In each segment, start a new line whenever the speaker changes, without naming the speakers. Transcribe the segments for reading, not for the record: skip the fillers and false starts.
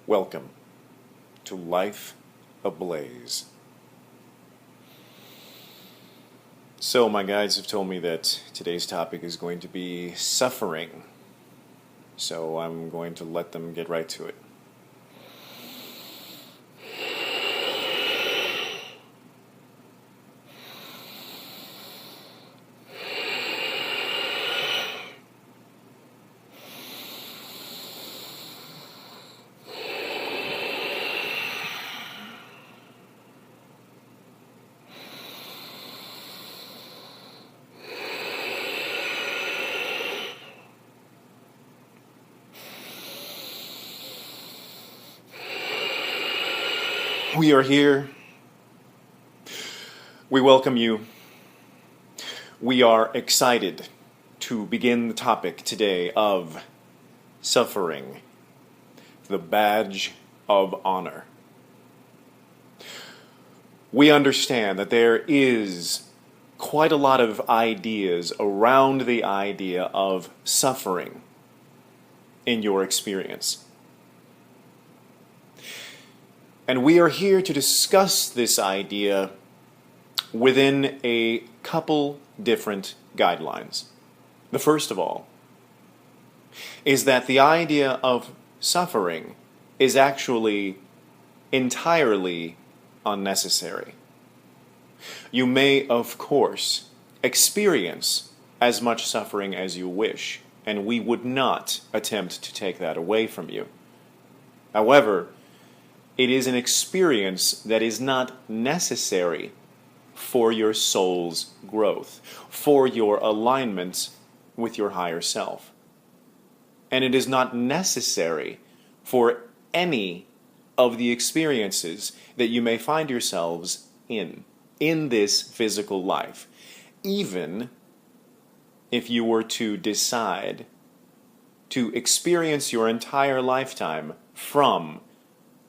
Welcome to Life Ablaze. So, my guides have told me that today's topic is going to be suffering. So, I'm going to let them get right to it. We are here. We welcome you. We are excited to begin the topic today of suffering, the badge of honor. We understand that there is quite a lot of ideas around the idea of suffering in your experience. And we are here to discuss this idea within a couple different guidelines. The first of all is that the idea of suffering is actually entirely unnecessary. You may, of course, experience as much suffering as you wish, and we would not attempt to take that away from you. However, it is an experience that is not necessary for your soul's growth, for your alignment with your higher self. And it is not necessary for any of the experiences that you may find yourselves in this physical life, even if you were to decide to experience your entire lifetime from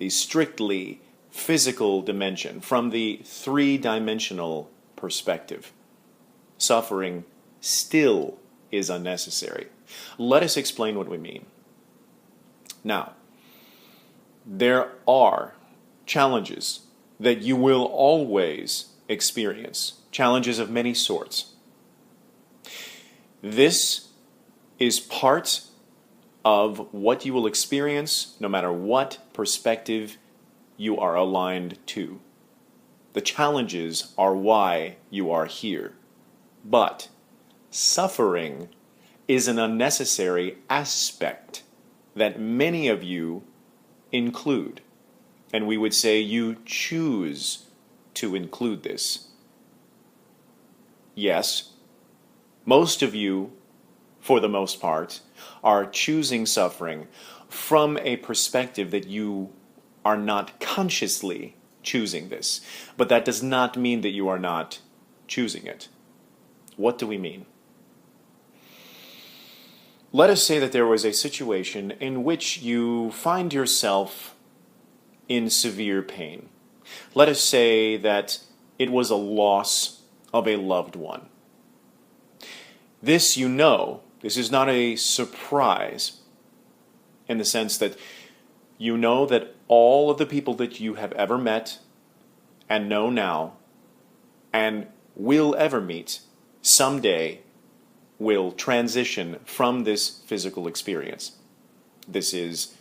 the strictly physical dimension, from the three-dimensional perspective. Suffering still is unnecessary. Let us explain what we mean. Now, there are challenges that you will always experience, challenges of many sorts. This is part of what you will experience no matter what perspective you are aligned to. The challenges are why you are here. But suffering is an unnecessary aspect that many of you include. And we would say you choose to include this. Yes, most of you, for the most part, are choosing suffering from a perspective that you are not consciously choosing this. But that does not mean that you are not choosing it. What do we mean? Let us say that there was a situation in which you find yourself in severe pain. Let us say that it was a loss of a loved one. This this is not a surprise in the sense that you know that all of the people that you have ever met and know now and will ever meet someday will transition from this physical experience. This is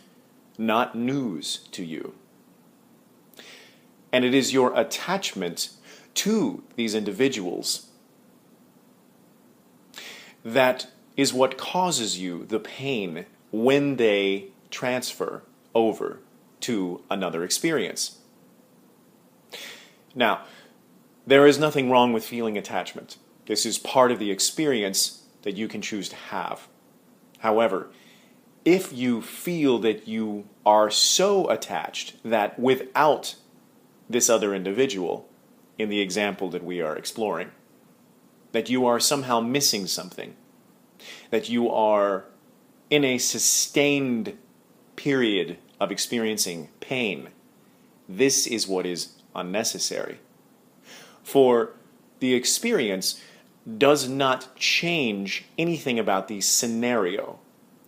not news to you. And it is your attachment to these individuals that is what causes you the pain when they transfer over to another experience. Now, there is nothing wrong with feeling attachment. This is part of the experience that you can choose to have. However, if you feel that you are so attached that without this other individual, in the example that we are exploring, that you are somehow missing something, that you are in a sustained period of experiencing pain, this is what is unnecessary. For the experience does not change anything about the scenario.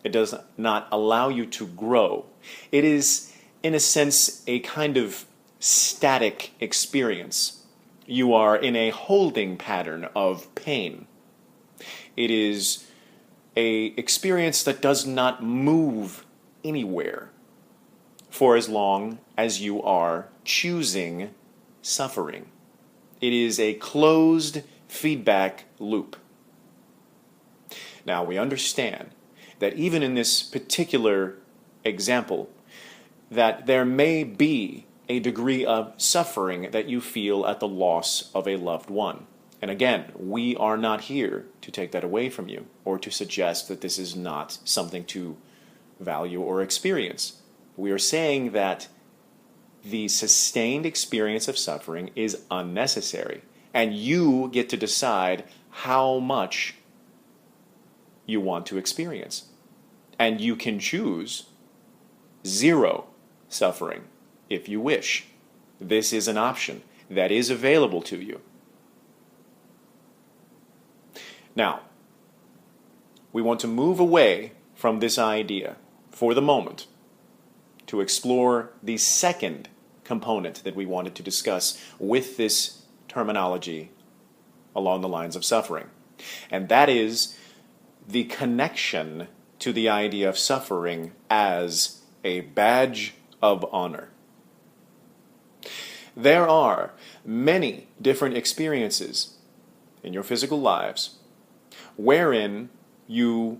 It does not allow you to grow. It is in a sense, a kind of static experience. You are in a holding pattern of pain. It is an experience that does not move anywhere for as long as you are choosing suffering. It is a closed feedback loop. Now, we understand that even in this particular example, that there may be a degree of suffering that you feel at the loss of a loved one. And again, we are not here to take that away from you or to suggest that this is not something to value or experience. We are saying that the sustained experience of suffering is unnecessary, and you get to decide how much you want to experience. And you can choose zero suffering if you wish. This is an option that is available to you. Now, we want to move away from this idea for the moment to explore the second component that we wanted to discuss with this terminology along the lines of suffering. And that is the connection to the idea of suffering as a badge of honor. There are many different experiences in your physical lives wherein you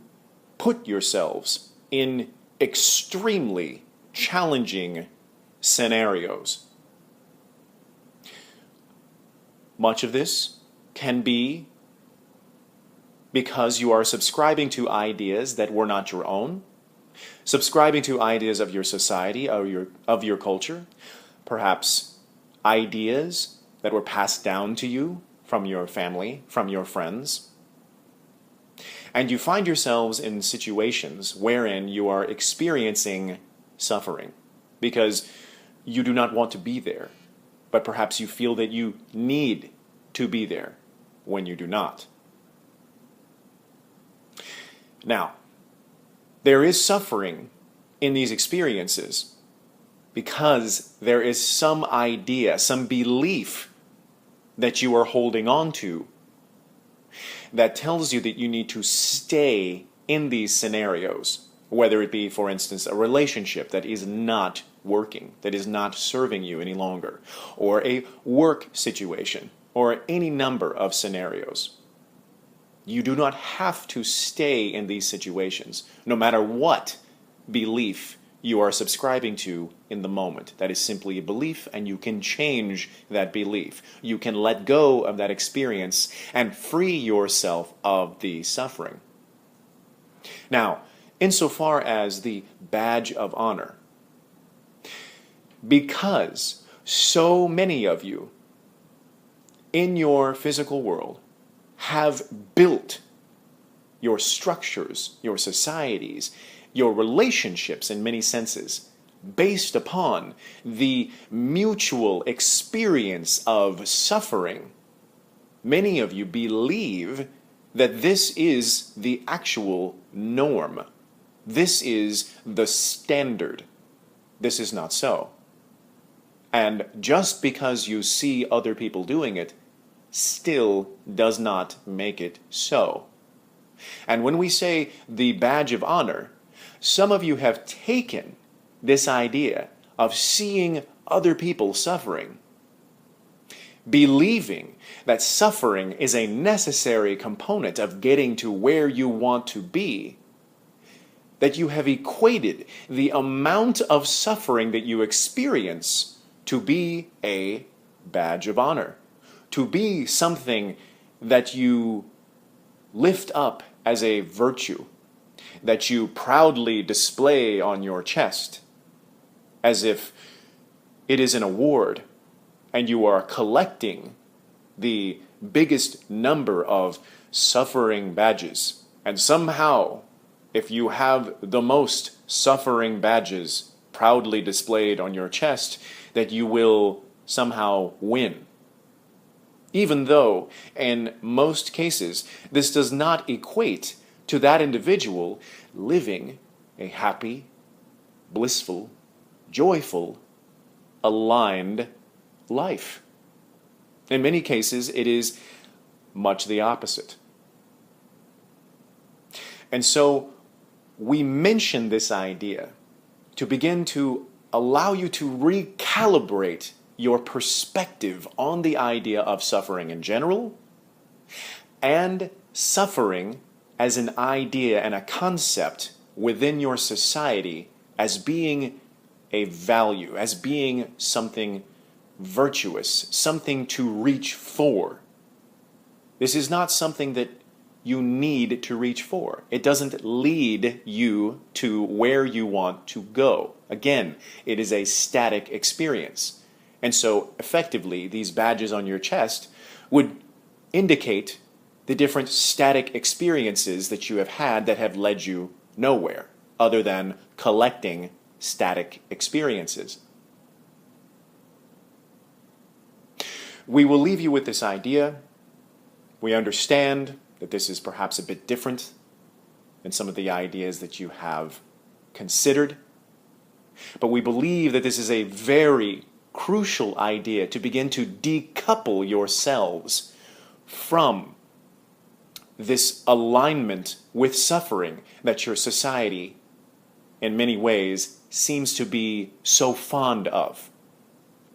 put yourselves in extremely challenging scenarios. Much of this can be because you are subscribing to ideas that were not your own, subscribing to ideas of your society, or of your culture, perhaps ideas that were passed down to you from your family, from your friends. And you find yourselves in situations wherein you are experiencing suffering because you do not want to be there, but perhaps you feel that you need to be there when you do not. Now, there is suffering in these experiences because there is some idea, some belief that you are holding on to that tells you that you need to stay in these scenarios, whether it be, for instance, a relationship that is not working, that is not serving you any longer, or a work situation, or any number of scenarios. You do not have to stay in these situations, no matter what belief you are subscribing to in the moment. That is simply a belief, and you can change that belief. You can let go of that experience and free yourself of the suffering. Now, insofar as the badge of honor, because so many of you in your physical world have built your structures, your societies, your relationships in many senses based upon the mutual experience of suffering, many of you believe that this is the actual norm. This is the standard. This is not so. And just because you see other people doing it still does not make it so. And when we say the badge of honor, some of you have taken this idea of seeing other people suffering, believing that suffering is a necessary component of getting to where you want to be, that you have equated the amount of suffering that you experience to be a badge of honor, to be something that you lift up as a virtue, that you proudly display on your chest, as if it is an award, and you are collecting the biggest number of suffering badges. And somehow, if you have the most suffering badges proudly displayed on your chest, that you will somehow win. Even though, in most cases, this does not equate to that individual living a happy, blissful, joyful, aligned life. In many cases, it is much the opposite. And so we mention this idea to begin to allow you to recalibrate your perspective on the idea of suffering in general and suffering as an idea and a concept within your society as being a value, as being something virtuous, something to reach for. This is not something that you need to reach for. It doesn't lead you to where you want to go. Again, it is a static experience. And so, effectively, these badges on your chest would indicate the different static experiences that you have had that have led you nowhere, other than collecting static experiences. We will leave you with this idea. We understand that this is perhaps a bit different than some of the ideas that you have considered. But we believe that this is a very crucial idea to begin to decouple yourselves from this alignment with suffering that your society, in many ways, seems to be so fond of.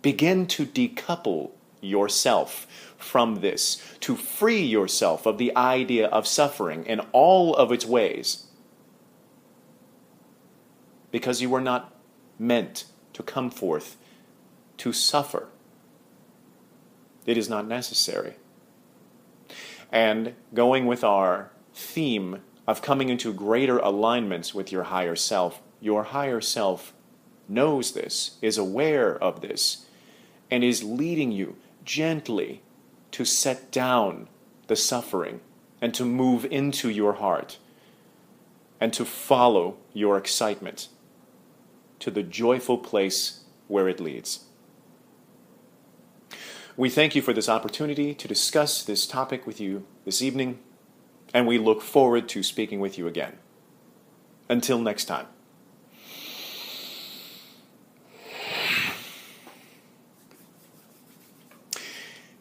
Begin to decouple yourself from this, to free yourself of the idea of suffering in all of its ways, because you were not meant to come forth to suffer. It is not necessary. And going with our theme of coming into greater alignments with your higher self knows this, is aware of this, and is leading you gently to set down the suffering and to move into your heart and to follow your excitement to the joyful place where it leads. We thank you for this opportunity to discuss this topic with you this evening, and we look forward to speaking with you again. Until next time.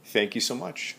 Thank you so much.